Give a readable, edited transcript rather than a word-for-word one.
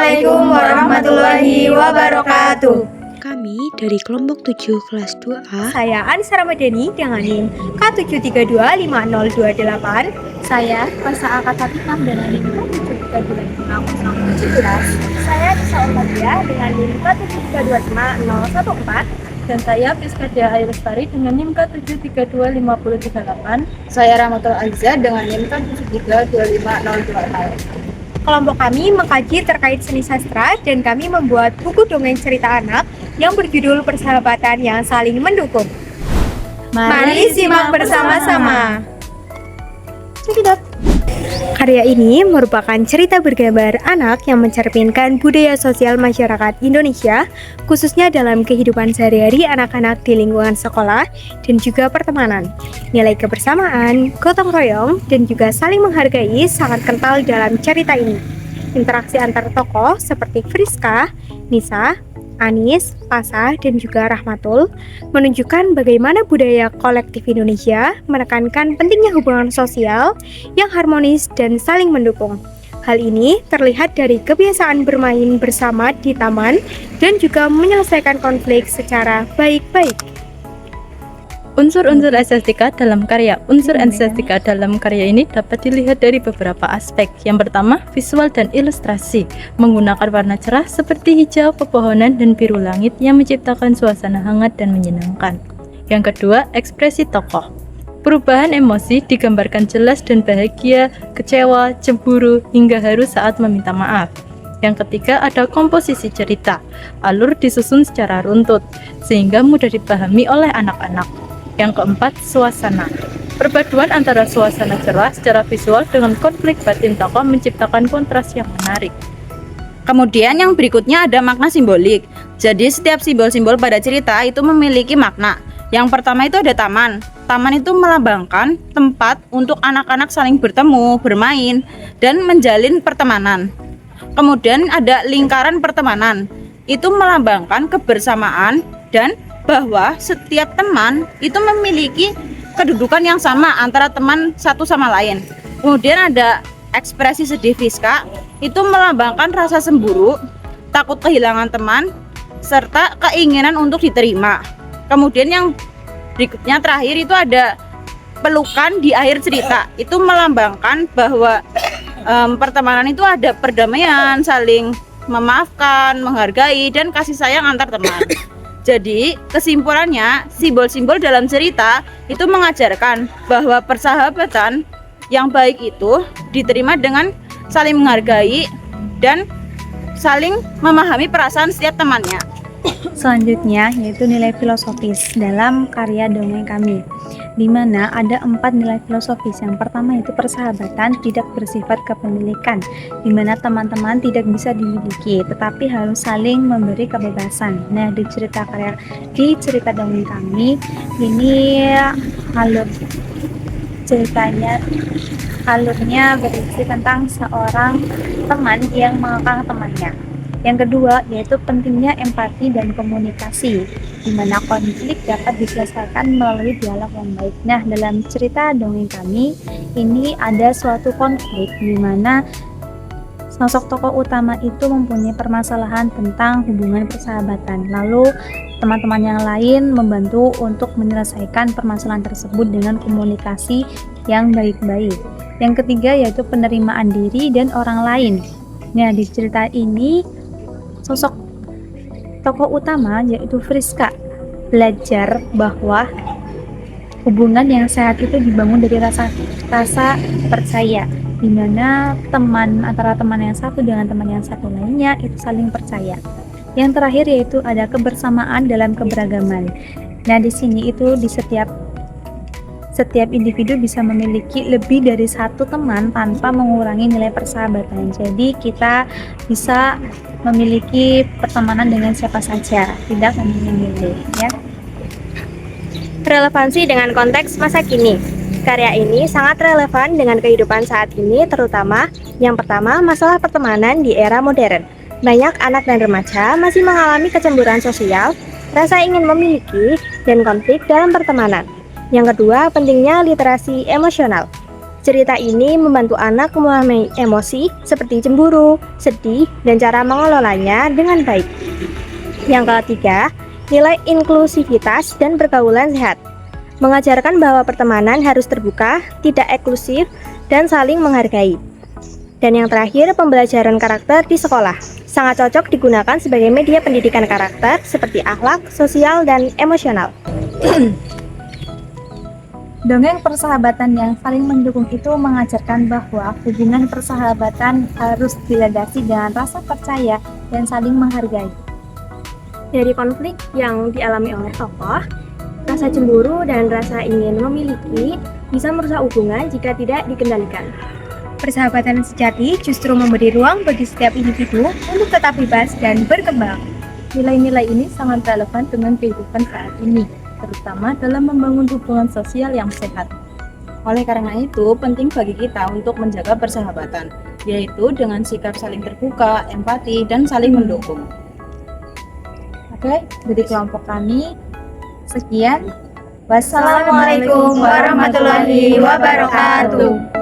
Assalamualaikum warahmatullahi wabarakatuh. Kami dari kelompok 7 kelas 2A. Saya Anissa Ramadhani dengan NIM K7325028. Saya Fasa Akatabikam dengan NIM K7325017. Saya Nisa Ormadia dengan NIM K7325014. Dan saya Fiskadia Airustari dengan NIM K7325038. Saya Rahmatul Azza dengan NIM K7325024. Kelompok kami mengkaji terkait seni sastra dan kami membuat buku dongeng cerita anak yang berjudul Persahabatan yang Saling Mendukung. Mari simak bersama-sama. Cekidot. Karya ini merupakan cerita bergambar anak yang mencerminkan budaya sosial masyarakat Indonesia, khususnya dalam kehidupan sehari-hari anak-anak di lingkungan sekolah dan juga pertemanan. Nilai kebersamaan, gotong royong, dan juga saling menghargai sangat kental dalam cerita ini. Interaksi antar tokoh seperti Friska, Nisa, Anis, Fasa, dan juga Rahmatul menunjukkan bagaimana budaya kolektif Indonesia menekankan pentingnya hubungan sosial yang harmonis dan saling mendukung. Hal ini terlihat dari kebiasaan bermain bersama di taman dan juga menyelesaikan konflik secara baik-baik. Unsur-unsur estetika dalam karya ini dapat dilihat dari beberapa aspek. Yang pertama, visual dan ilustrasi, menggunakan warna cerah seperti hijau, pepohonan, dan biru langit yang menciptakan suasana hangat dan menyenangkan. Yang kedua, ekspresi tokoh. Perubahan emosi digambarkan jelas dan bahagia, kecewa, cemburu, hingga haru saat meminta maaf. Yang ketiga, ada komposisi cerita. Alur disusun secara runtut, sehingga mudah dipahami oleh anak-anak. Yang keempat, suasana. Perpaduan antara suasana cerah secara visual dengan konflik batin tokoh menciptakan kontras yang menarik. Kemudian yang berikutnya ada makna simbolik. Jadi setiap simbol-simbol pada cerita itu memiliki makna. Yang pertama itu ada taman. Taman itu melambangkan tempat untuk anak-anak saling bertemu, bermain, dan menjalin pertemanan. Kemudian ada lingkaran pertemanan. Itu melambangkan kebersamaan dan bahwa setiap teman itu memiliki kedudukan yang sama antara teman satu sama lain. Kemudian ada ekspresi sedih Fiska, itu melambangkan rasa cemburu, takut kehilangan teman, serta keinginan untuk diterima. Kemudian yang berikutnya terakhir itu ada pelukan di akhir cerita, itu melambangkan bahwa pertemanan itu ada perdamaian, saling memaafkan, menghargai, dan kasih sayang antar teman. Jadi, kesimpulannya, simbol-simbol dalam cerita itu mengajarkan bahwa persahabatan yang baik itu diterima dengan saling menghargai dan saling memahami perasaan setiap temannya. Selanjutnya yaitu nilai filosofis dalam karya dongeng kami, di mana ada 4 nilai filosofis. Yang pertama itu persahabatan tidak bersifat kepemilikan, di mana teman-teman tidak bisa dimiliki, tetapi harus saling memberi kebebasan. Nah, di cerita dongeng kami ini alurnya berisi tentang seorang teman yang mengekang temannya. Yang kedua yaitu pentingnya empati dan komunikasi, di mana konflik dapat diselesaikan melalui dialog yang baik. Nah, dalam cerita dongeng kami ini ada suatu konflik di mana sosok tokoh utama itu mempunyai permasalahan tentang hubungan persahabatan. Lalu teman-teman yang lain membantu untuk menyelesaikan permasalahan tersebut dengan komunikasi yang baik-baik. Yang ketiga yaitu penerimaan diri dan orang lain. Nah, di cerita ini sosok tokoh utama yaitu Friska belajar bahwa hubungan yang sehat itu dibangun dari rasa percaya, di mana antara teman yang satu dengan teman yang satu lainnya itu saling percaya. Yang terakhir yaitu ada kebersamaan dalam keberagaman. Nah, di sini itu di setiap individu bisa memiliki lebih dari satu teman tanpa mengurangi nilai persahabatan. Jadi kita bisa memiliki pertemanan dengan siapa saja, tidak memilih, ya. Relevansi dengan konteks masa kini. Karya ini sangat relevan dengan kehidupan saat ini, terutama yang pertama masalah pertemanan di era modern. Banyak anak dan remaja masih mengalami kecemburuan sosial, rasa ingin memiliki, dan konflik dalam pertemanan. Yang kedua, pentingnya literasi emosional. Cerita ini membantu anak memahami emosi seperti cemburu, sedih, dan cara mengelolanya dengan baik. Yang ketiga, nilai inklusivitas dan pergaulan sehat. Mengajarkan bahwa pertemanan harus terbuka, tidak eksklusif, dan saling menghargai. Dan yang terakhir, pembelajaran karakter di sekolah. Sangat cocok digunakan sebagai media pendidikan karakter seperti akhlak, sosial, dan emosional. Dongeng persahabatan yang saling mendukung itu mengajarkan bahwa hubungan persahabatan harus dilandasi dengan rasa percaya dan saling menghargai. Dari konflik yang dialami oleh tokoh, rasa cemburu dan rasa ingin memiliki bisa merusak hubungan jika tidak dikendalikan. Persahabatan sejati justru memberi ruang bagi setiap individu untuk tetap bebas dan berkembang. Nilai-nilai ini sangat relevan dengan kehidupan saat ini, terutama dalam membangun hubungan sosial yang sehat. Oleh karena itu, penting bagi kita untuk menjaga persahabatan, yaitu dengan sikap saling terbuka, empati, dan saling mendukung. Oke, dari kelompok kami, sekian. Wassalamualaikum warahmatullahi wabarakatuh.